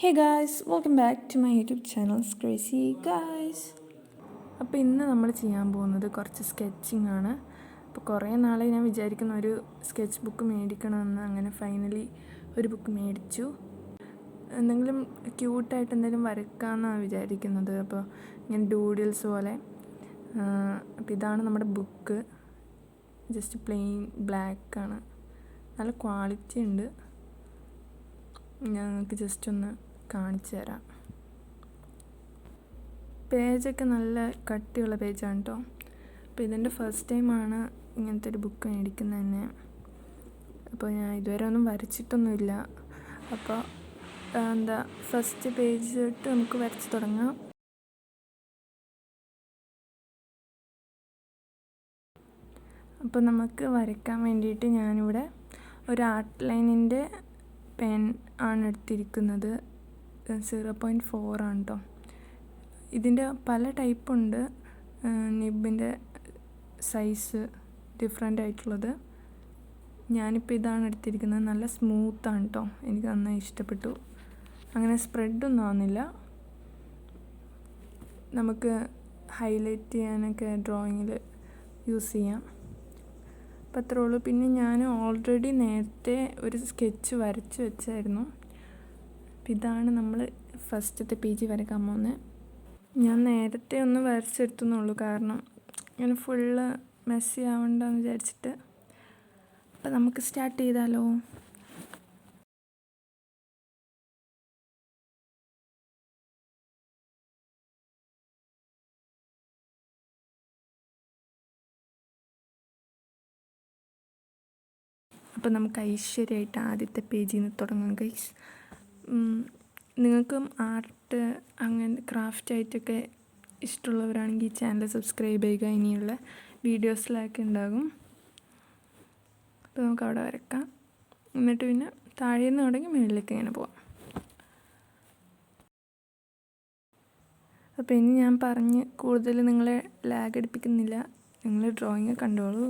Hey guys, welcome back to my YouTube channel, Crazy Guys. അപ്പോൾ ഇന്ന് നമ്മൾ ചെയ്യാൻ പോകുന്നത് കുറച്ച് സ്കെച്ചിങ് ആണ്. അപ്പോൾ കുറേ നാളെ ഞാൻ വിചാരിക്കുന്ന ഒരു സ്കെച്ച് ബുക്ക് മേടിക്കണമെന്ന്, അങ്ങനെ ഫൈനലി ഒരു ബുക്ക് മേടിച്ചു. എന്തെങ്കിലും ക്യൂട്ടായിട്ട് എന്തെങ്കിലും വരയ്ക്കാമെന്നാണ് വിചാരിക്കുന്നത്. അപ്പോൾ ഇങ്ങനെ ഡൂഡിൽസ് പോലെ. അപ്പോൾ ഇതാണ് നമ്മുടെ ബുക്ക്. ജസ്റ്റ് പ്ലെയിൻ ബ്ലാക്കാണ്, നല്ല ക്വാളിറ്റി ഉണ്ട്. ഞാൻ നിങ്ങൾക്ക് ജസ്റ്റ് ഒന്ന് കാണിച്ചു തരാം. പേജൊക്കെ നല്ല കട്ടിയുള്ള പേജാണ് കേട്ടോ. അപ്പോൾ ഇതെൻ്റെ ഫസ്റ്റ് ടൈമാണ് ഇങ്ങനത്തെ ഒരു ബുക്ക് മേടിക്കുന്നത് തന്നെ. അപ്പോൾ ഞാൻ ഇതുവരെ ഒന്നും വരച്ചിട്ടൊന്നുമില്ല. അപ്പോൾ ഫസ്റ്റ് പേജ് തൊട്ട് നമുക്ക് വരച്ച് തുടങ്ങാം. അപ്പോൾ നമുക്ക് വരയ്ക്കാൻ വേണ്ടിയിട്ട് ഞാനിവിടെ ഒരു ആർട്ട് ലൈനിൻ്റെ പെൻ ആണ് എടുത്തിരിക്കുന്നത്. 0.4 ആണ് കേട്ടോ. ഇതിൻ്റെ പല ടൈപ്പുണ്ട്. നിബിൻ്റെ സൈസ് ഡിഫറെൻ്റ് ആയിട്ടുള്ളത്. ഞാനിപ്പോൾ ഇതാണ് എടുത്തിരിക്കുന്നത്. നല്ല സ്മൂത്താണ് കേട്ടോ, എനിക്ക് നന്നായി ഇഷ്ടപ്പെട്ടു. അങ്ങനെ സ്പ്രെഡൊന്നും ആവുന്നില്ല. നമുക്ക് ഹൈലൈറ്റ് ചെയ്യാനൊക്കെ ഡ്രോയിങ്ങിൽ യൂസ് ചെയ്യാം. അപ്പോൾ അത്രേ ഉള്ളൂ. പിന്നെ ഞാൻ ഓൾറെഡി നേരത്തെ ഒരു സ്കെച്ച് വരച്ച് വെച്ചായിരുന്നു. അപ്പോൾ ഇതാണ് നമ്മൾ ഫസ്റ്റത്തെ പേജ് വരയ്ക്കാൻ പോകുന്നത്. ഞാൻ നേരത്തെ ഒന്ന് വരച്ചെടുത്തുന്നുള്ളൂ, കാരണം ഇങ്ങനെ ഫുള്ള് മെസ്സി ആവണ്ടെന്ന് വിചാരിച്ചിട്ട്. അപ്പോൾ നമുക്ക് സ്റ്റാർട്ട് ചെയ്താലോ? അപ്പോൾ നമുക്ക് ഐശ്വര്യമായിട്ട് ആദ്യത്തെ പേജിൽ നിന്ന് തുടങ്ങാം ഗൈസ്. നിങ്ങൾക്കും ആർട്ട് അങ്ങനെ ക്രാഫ്റ്റ് ആയിട്ടൊക്കെ ഇഷ്ടമുള്ളവരാണെങ്കിൽ ഈ ചാനൽ സബ്സ്ക്രൈബ് ചെയ്യുക. ഇനിയുള്ള വീഡിയോസിലൊക്കെ ഉണ്ടാകും. അപ്പോൾ നമുക്ക് അവിടെ വരക്കാം. എന്നിട്ട് പിന്നെ താഴെ നിന്ന് തുടങ്ങി മുകളിലേക്ക് ഇങ്ങനെ പോവാം. അപ്പോൾ ഇനി ഞാൻ പറഞ്ഞ് കൂടുതൽ നിങ്ങളെ ലാഗ് അടിപ്പിക്കുന്നില്ല. നിങ്ങൾ ഡ്രോയിങ് കണ്ടോളൂ.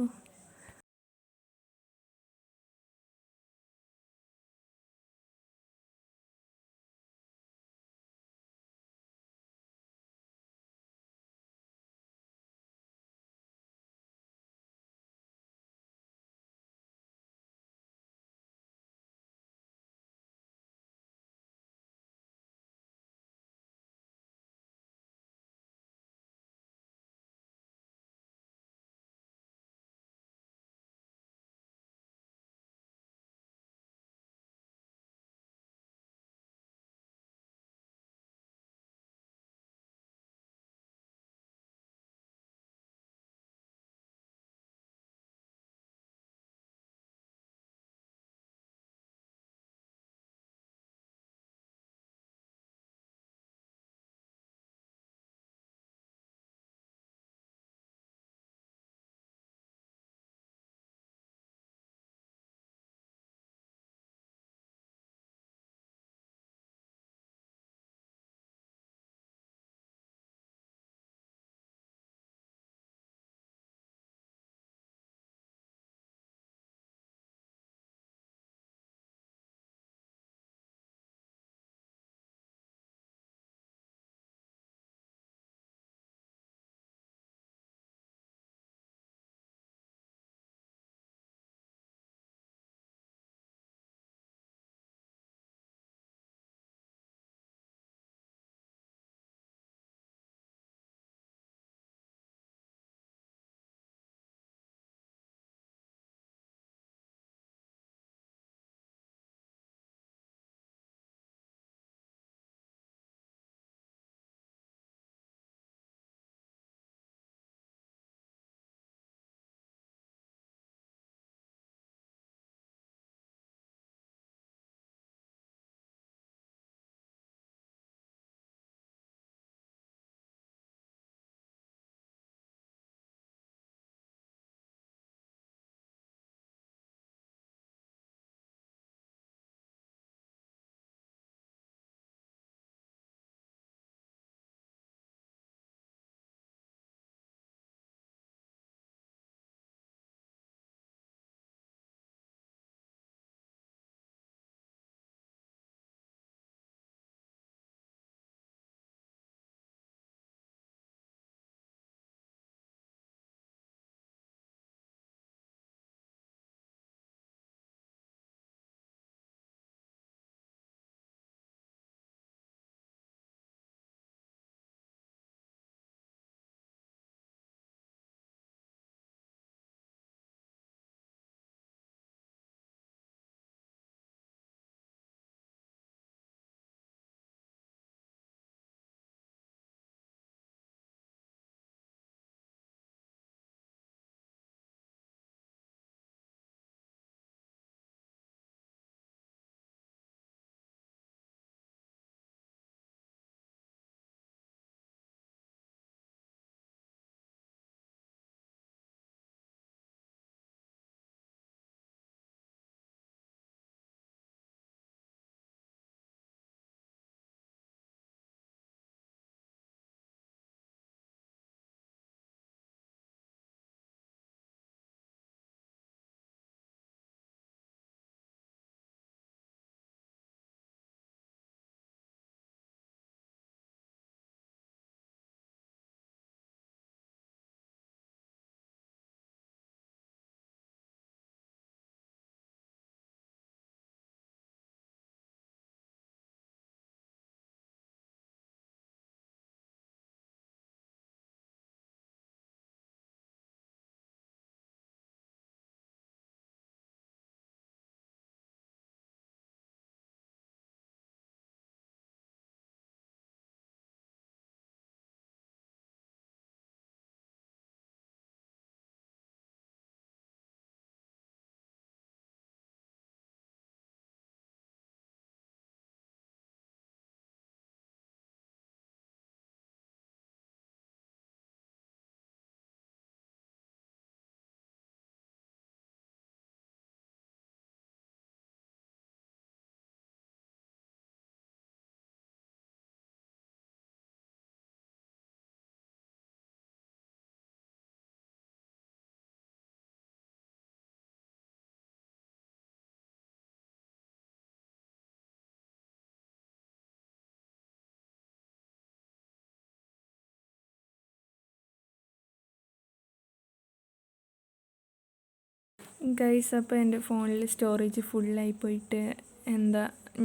ഗൈസ്, അപ്പോൾ എൻ്റെ ഫോണിൽ സ്റ്റോറേജ് ഫുള്ളായി പോയിട്ട്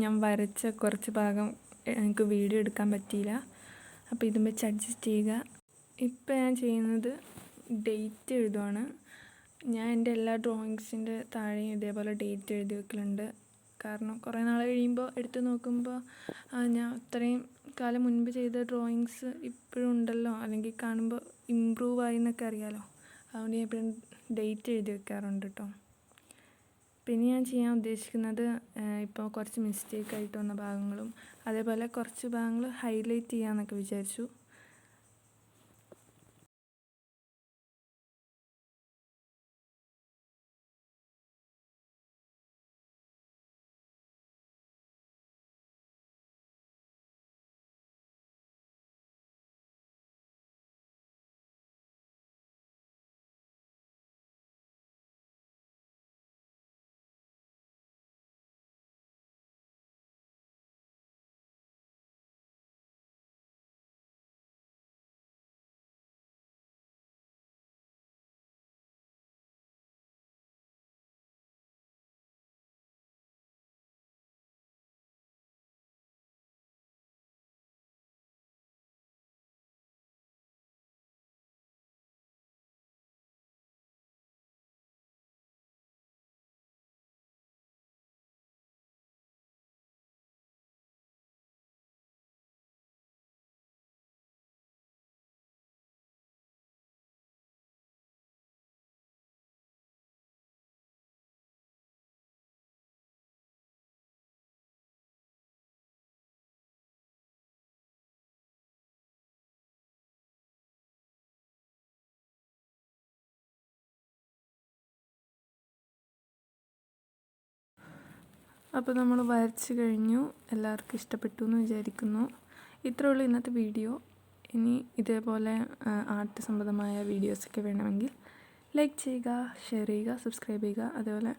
ഞാൻ വരച്ച കുറച്ച് ഭാഗം എനിക്ക് വീഡിയോ എടുക്കാൻ പറ്റിയില്ല. അപ്പോൾ ഇതും വെച്ച് അഡ്ജസ്റ്റ് ചെയ്യുക. ഇപ്പോൾ ഞാൻ ചെയ്യുന്നത് ഡേറ്റ് എഴുതുവാണ്. ഞാൻ എൻ്റെ എല്ലാ ഡ്രോയിങ്സിൻ്റെ താഴെയും ഇതേപോലെ ഡേറ്റ് എഴുതി വെക്കലുണ്ട്. കാരണം കുറേ നാൾ കഴിയുമ്പോൾ എടുത്ത് നോക്കുമ്പോൾ ഞാൻ അത്രയും കാലം മുൻപ് ചെയ്ത ഡ്രോയിങ്സ് ഇപ്പോഴും ഉണ്ടല്ലോ, അല്ലെങ്കിൽ കാണുമ്പോൾ ഇമ്പ്രൂവ് ആയി എന്നൊക്കെ അറിയാമല്ലോ. അതുകൊണ്ട് ഞാൻ എപ്പോഴും ഡേറ്റ് എഴുതി വെക്കാറുണ്ട് കേട്ടോ. പിന്നെ ഞാൻ ചെയ്യാൻ ഉദ്ദേശിക്കുന്നത് ഇപ്പോൾ കുറച്ച് മിസ്റ്റേക്കായിട്ട് വന്ന ഭാഗങ്ങളും അതേപോലെ കുറച്ച് ഭാഗങ്ങൾ ഹൈലൈറ്റ് ചെയ്യാമെന്നൊക്കെ വിചാരിച്ചു. അപ്പോൾ നമ്മൾ വരച്ച് കഴിഞ്ഞു. എല്ലാവർക്കും ഇഷ്ടപ്പെട്ടു എന്ന് വിചാരിക്കുന്നു. ഇത്രയേ ഉള്ളൂ ഇന്നത്തെ വീഡിയോ. ഇനി ഇതേപോലെ ആർട്ട് സംബന്ധമായ വീഡിയോസൊക്കെ വേണമെങ്കിൽ ലൈക്ക് ചെയ്യുക, ഷെയർ ചെയ്യുക, സബ്സ്ക്രൈബ് ചെയ്യുക. അതേപോലെ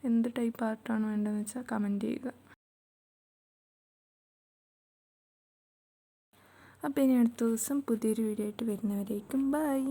എന്ത് ടൈപ്പ് ആർട്ടാണ് വേണ്ടതെന്ന് വെച്ചാൽ കമൻറ്റ് ചെയ്യുക. അപ്പോൾ ഇനി അടുത്ത ദിവസം പുതിയൊരു വീഡിയോ ആയിട്ട് വരുന്നവരേക്കും ബൈ.